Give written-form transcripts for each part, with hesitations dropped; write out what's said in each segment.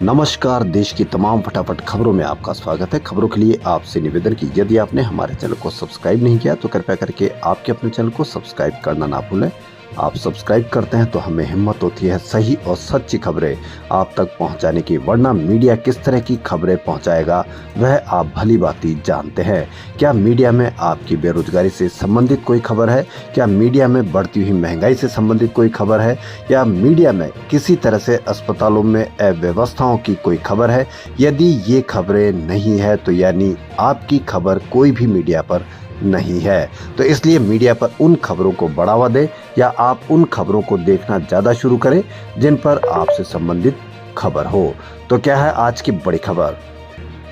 नमस्कार। देश की तमाम फटाफट खबरों में आपका स्वागत है। खबरों के लिए आपसे निवेदन की यदि आपने हमारे चैनल को सब्सक्राइब नहीं किया तो कृपया करके आपके अपने चैनल को सब्सक्राइब करना ना भूलें। आप सब्सक्राइब करते हैं तो हमें हिम्मत होती है सही और सच्ची खबरें आप तक पहुंचाने की, वरना मीडिया किस तरह की खबरें पहुंचाएगा वह आप भली भांति जानते हैं। क्या मीडिया में आपकी बेरोजगारी से संबंधित कोई खबर है? क्या मीडिया में बढ़ती हुई महंगाई से संबंधित कोई खबर है? या मीडिया में किसी तरह से अस्पतालों में अव्यवस्थाओं की कोई खबर है? यदि ये खबरें नहीं है तो यानी आपकी खबर कोई भी मीडिया पर नहीं है। तो इसलिए मीडिया पर उन खबरों को बढ़ावा दें या आप उन खबरों को देखना ज्यादा शुरू करें जिन पर आपसे संबंधित खबर हो। तो क्या है आज की बड़ी खबर?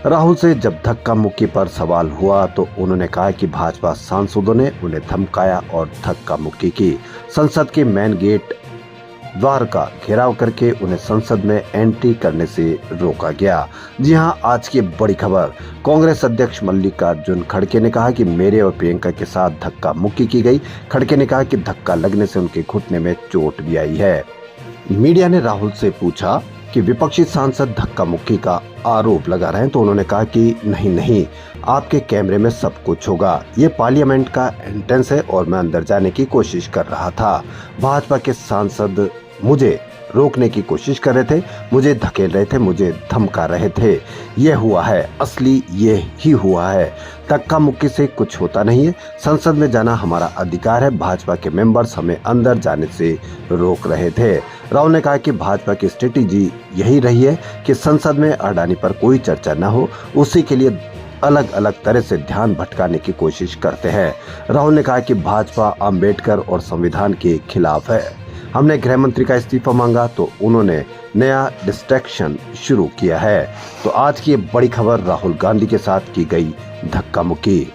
राहुल से जब धक्का मुक्की पर सवाल हुआ तो उन्होंने कहा कि भाजपा सांसदों ने उन्हें धमकाया और धक्का मुक्की की। संसद के मेन गेट द्वार का घेराव करके उन्हें संसद में एंट्री करने से रोका गया। जी हां, आज की बड़ी खबर। कांग्रेस अध्यक्ष मल्लिकार्जुन खड़गे ने कहा कि मेरे और प्रियंका के साथ धक्का मुक्की की गई। खड़गे ने कहा कि धक्का लगने से उनके घुटने में चोट भी आई है। मीडिया ने राहुल से पूछा कि विपक्षी सांसद धक्का मुक्की का आरोप लगा रहे हैं तो उन्होंने कहा कि नहीं, आपके कैमरे में सब कुछ होगा। ये पार्लियामेंट का एंट्रेंस है और मैं अंदर जाने की कोशिश कर रहा था। भाजपा के सांसद मुझे रोकने की कोशिश कर रहे थे, मुझे धकेल रहे थे, मुझे धमका रहे थे। ये हुआ है, असली ये ही हुआ है। धक्का मुक्की से कुछ होता नहीं है। संसद में जाना हमारा अधिकार है। भाजपा के मेंबर्स हमें अंदर जाने से रोक रहे थे। राहुल ने कहा कि भाजपा की स्ट्रेटेजी यही रही है कि संसद में अडानी पर कोई चर्चा न हो, उसी के लिए अलग अलग तरह से ध्यान भटकाने की कोशिश करते हैं। राहुल ने कहा कि भाजपा अंबेडकर और संविधान के खिलाफ है। हमने गृह मंत्री का इस्तीफा मांगा तो उन्होंने नया डिस्ट्रैक्शन शुरू किया है। तो आज की बड़ी खबर, राहुल गांधी के साथ की गई धक्का मुक्की।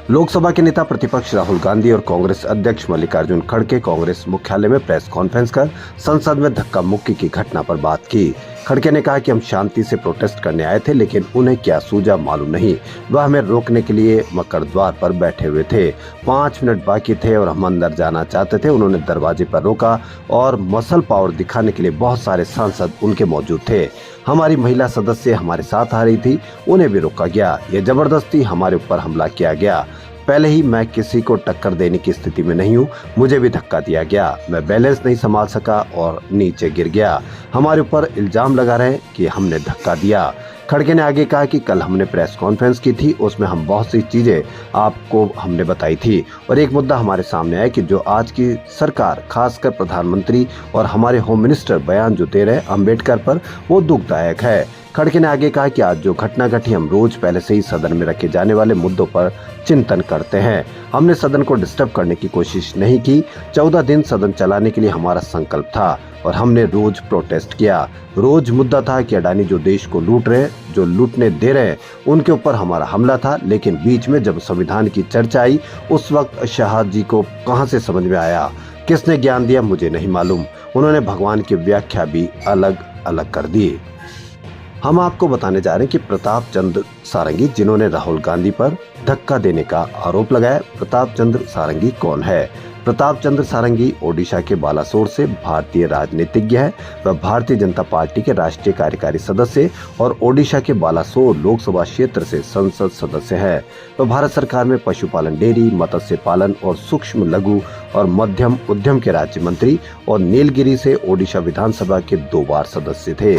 लोकसभा के नेता प्रतिपक्ष राहुल गांधी और कांग्रेस अध्यक्ष मल्लिकार्जुन खड़गे कांग्रेस मुख्यालय में प्रेस कॉन्फ्रेंस कर संसद में धक्का मुक्की की घटना पर बात की। खड़गे ने कहा कि हम शांति से प्रोटेस्ट करने आए थे, लेकिन उन्हें क्या सूझा मालूम नहीं। वह हमें रोकने के लिए मकर द्वार पर बैठे हुए थे। 5 मिनट बाकी थे और हम अंदर जाना चाहते थे। उन्होंने दरवाजे पर रोका और मसल पावर दिखाने के लिए बहुत सारे सांसद उनके मौजूद थे। हमारी महिला सदस्य हमारे साथ आ रही थी, उन्हें भी रोका गया। यह जबरदस्ती हमारे ऊपर हमला किया गया। पहले ही मैं किसी को टक्कर देने की स्थिति में नहीं हूँ, मुझे भी धक्का दिया गया। मैं बैलेंस नहीं संभाल सका और नीचे गिर गया। हमारे ऊपर इल्जाम लगा रहे कि हमने धक्का दिया। खड़गे ने आगे कहा कि कल हमने प्रेस कॉन्फ्रेंस की थी, उसमें हम बहुत सी चीजें आपको हमने बताई थी और एक मुद्दा हमारे सामने आया कि जो आज की सरकार, खासकर प्रधानमंत्री और हमारे होम मिनिस्टर बयान जो दे रहे हैं अंबेडकर पर, वो दुखदायक है। खड़गे ने आगे कहा कि आज जो घटना घटी, हम रोज पहले से ही सदन में रखे जाने वाले मुद्दों पर चिंतन करते हैं। हमने सदन को डिस्टर्ब करने की कोशिश नहीं की। 14 दिन सदन चलाने के लिए हमारा संकल्प था और हमने रोज प्रोटेस्ट किया। रोज मुद्दा था कि अडानी जो देश को लूट रहे हैं, जो लूटने दे रहे हैं, उनके ऊपर हमारा हमला था। लेकिन बीच में जब संविधान की चर्चा आई, उस वक्त शाह जी को कहां से समझ में आया, किसने ज्ञान दिया, मुझे नहीं मालूम। उन्होंने भगवान की व्याख्या भी अलग अलग कर दी। हम आपको बताने जा रहे हैं कि प्रताप चंद्र सारंगी, जिन्होंने राहुल गांधी पर धक्का देने का आरोप लगाया। प्रताप चंद्र सारंगी कौन है? प्रताप चंद्र सारंगी ओडिशा के बालासोर से भारतीय राजनीतिज्ञ है। वह भारतीय जनता पार्टी के राष्ट्रीय कार्यकारी सदस्य और ओडिशा के बालासोर लोकसभा क्षेत्र से संसद सदस्य है। वह भारत सरकार में पशुपालन, डेयरी, मत्स्य पालन और सूक्ष्म लघु और मध्यम उद्यम के राज्य मंत्री और नीलगिरी से ओडिशा विधानसभा के 2 बार सदस्य थे।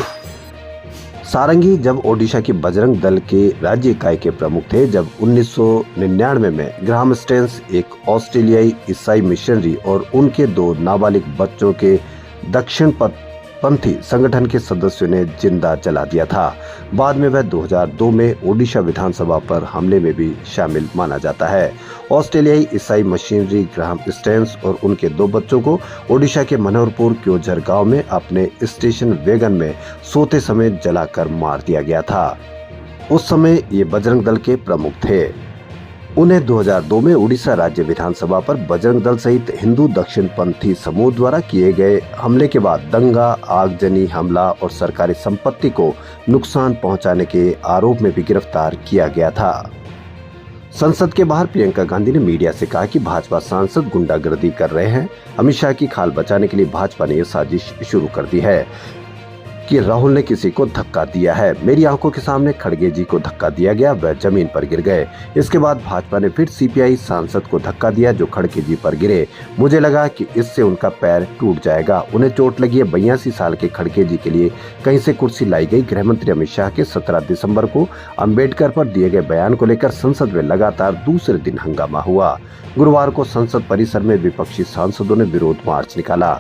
सारंगी जब ओडिशा की बजरंग दल के राज्य इकाई के प्रमुख थे। जब 1999 में ग्राहम स्टेन्स, एक ऑस्ट्रेलियाई ईसाई मिशनरी और उनके 2 नाबालिग बच्चों के दक्षिण पंथी संगठन के सदस्यों ने जिंदा जला दिया था। बाद में वह 2002 में ओडिशा विधानसभा पर हमले में भी शामिल माना जाता है। ऑस्ट्रेलियाई ईसाई मशीनरी ग्राहम स्टेन्स और उनके 2 बच्चों को ओडिशा के मनोहरपुर क्योझर गांव में अपने स्टेशन वैगन में सोते समय जलाकर मार दिया गया था। उस समय ये बजरंग दल के प्रमुख थे। उन्हें 2002 में उड़ीसा राज्य विधानसभा पर बजरंग दल सहित हिंदू दक्षिणपंथी समूह द्वारा किए गए हमले के बाद दंगा, आगजनी हमला और सरकारी संपत्ति को नुकसान पहुंचाने के आरोप में भी गिरफ्तार किया गया था। संसद के बाहर प्रियंका गांधी ने मीडिया से कहा कि भाजपा सांसद गुंडागर्दी कर रहे हैं। अमित शाह की खाल बचाने के लिए भाजपा ने यह साजिश शुरू कर दी है। कि राहुल ने किसी को धक्का दिया है। मेरी आंखों के सामने खड़गे जी को धक्का दिया गया, वह जमीन पर गिर गए। इसके बाद भाजपा ने फिर सीपीआई सांसद को धक्का दिया जो खड़गे जी पर गिरे। मुझे लगा कि इससे उनका पैर टूट जाएगा। उन्हें चोट लगी है। 82 साल के खड़गे जी के लिए कहीं से कुर्सी लाई गई। गृह मंत्री अमित शाह के 17 दिसंबर को अंबेडकर पर दिए गए बयान को लेकर संसद में लगातार दूसरे दिन हंगामा हुआ। गुरुवार को संसद परिसर में विपक्षी सांसदों ने विरोध मार्च निकाला।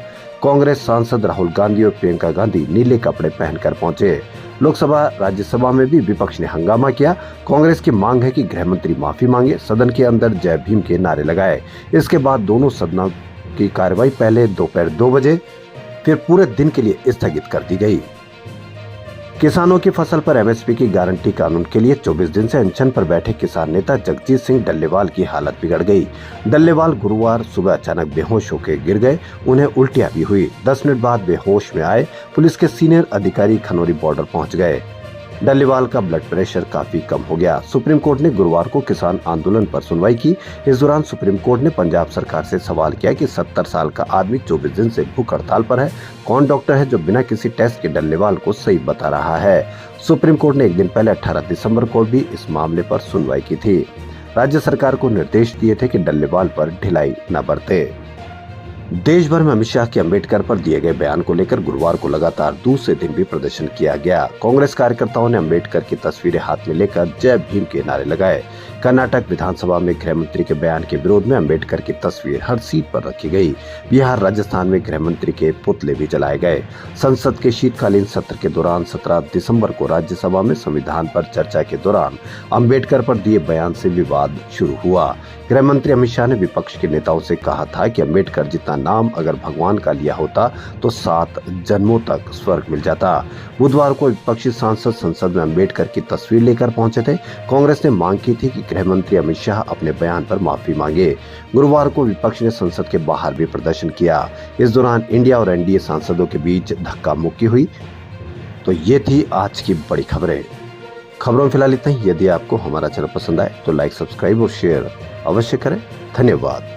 कांग्रेस सांसद राहुल गांधी और प्रियंका गांधी नीले कपड़े पहनकर पहुंचे। लोकसभा राज्यसभा में भी विपक्ष ने हंगामा किया। कांग्रेस की मांग है कि गृह मंत्री माफी मांगे, सदन के अंदर जय भीम के नारे लगाए। इसके बाद दोनों सदनों की कार्रवाई पहले दोपहर 2 बजे फिर पूरे दिन के लिए स्थगित कर दी गई। किसानों की फसल पर एमएसपी की गारंटी कानून के लिए 24 दिन से अनशन पर बैठे किसान नेता जगजीत सिंह डल्लेवाल की हालत बिगड़ गई। डल्लेवाल गुरुवार सुबह अचानक बेहोश होकर गिर गए। उन्हें उल्टियां भी हुई। 10 मिनट बाद वे होश में आए। पुलिस के सीनियर अधिकारी खनौरी बॉर्डर पहुंच गए। डल्लेवाल का ब्लड प्रेशर काफी कम हो गया। सुप्रीम कोर्ट ने गुरुवार को किसान आंदोलन पर सुनवाई की। इस दौरान सुप्रीम कोर्ट ने पंजाब सरकार से सवाल किया कि 70 साल का आदमी 24 दिन से भूख हड़ताल पर है। कौन डॉक्टर है जो बिना किसी टेस्ट के डल्लेवाल को सही बता रहा है। सुप्रीम कोर्ट ने एक दिन पहले 18 दिसंबर को भी इस मामले पर सुनवाई की थी। राज्य सरकार को निर्देश दिए थे कि डल्लेवाल पर ढिलाई न बरते। देश भर में अमित शाह के अंबेडकर पर दिए गए बयान को लेकर गुरुवार को लगातार दूसरे दिन भी प्रदर्शन किया गया। कांग्रेस कार्यकर्ताओं ने अंबेडकर की तस्वीरें हाथ में लेकर जय भीम के नारे लगाए। कर्नाटक विधानसभा में गृह मंत्री के बयान के विरोध में अंबेडकर की तस्वीर हर सीट पर रखी गई। बिहार, राजस्थान में गृह मंत्री के पुतले भी जलाए गए। संसद के शीतकालीन सत्र के दौरान 17 दिसंबर को राज्यसभा में संविधान पर चर्चा के दौरान अंबेडकर पर दिए बयान से विवाद शुरू हुआ। गृह मंत्री अमित शाह ने विपक्ष के नेताओं से कहा था कि अंबेडकर जितना नाम अगर भगवान का लिया होता तो 7 जन्मों तक स्वर्ग मिल जाता। बुधवार को विपक्षी सांसद संसद में अंबेडकर की तस्वीर लेकर पहुंचे थे। कांग्रेस ने मांग की थी कि गृह मंत्री अमित शाह अपने बयान पर माफी मांगे। गुरुवार को विपक्ष ने संसद के बाहर भी प्रदर्शन किया। इस दौरान इंडिया और एनडीए सांसदों के बीच धक्का मुक्की हुई। तो ये थी आज की बड़ी खबरें। खबरों में फिलहाल इतना ही। यदि आपको हमारा चैनल पसंद आए तो लाइक, सब्सक्राइब और शेयर अवश्य करें। धन्यवाद।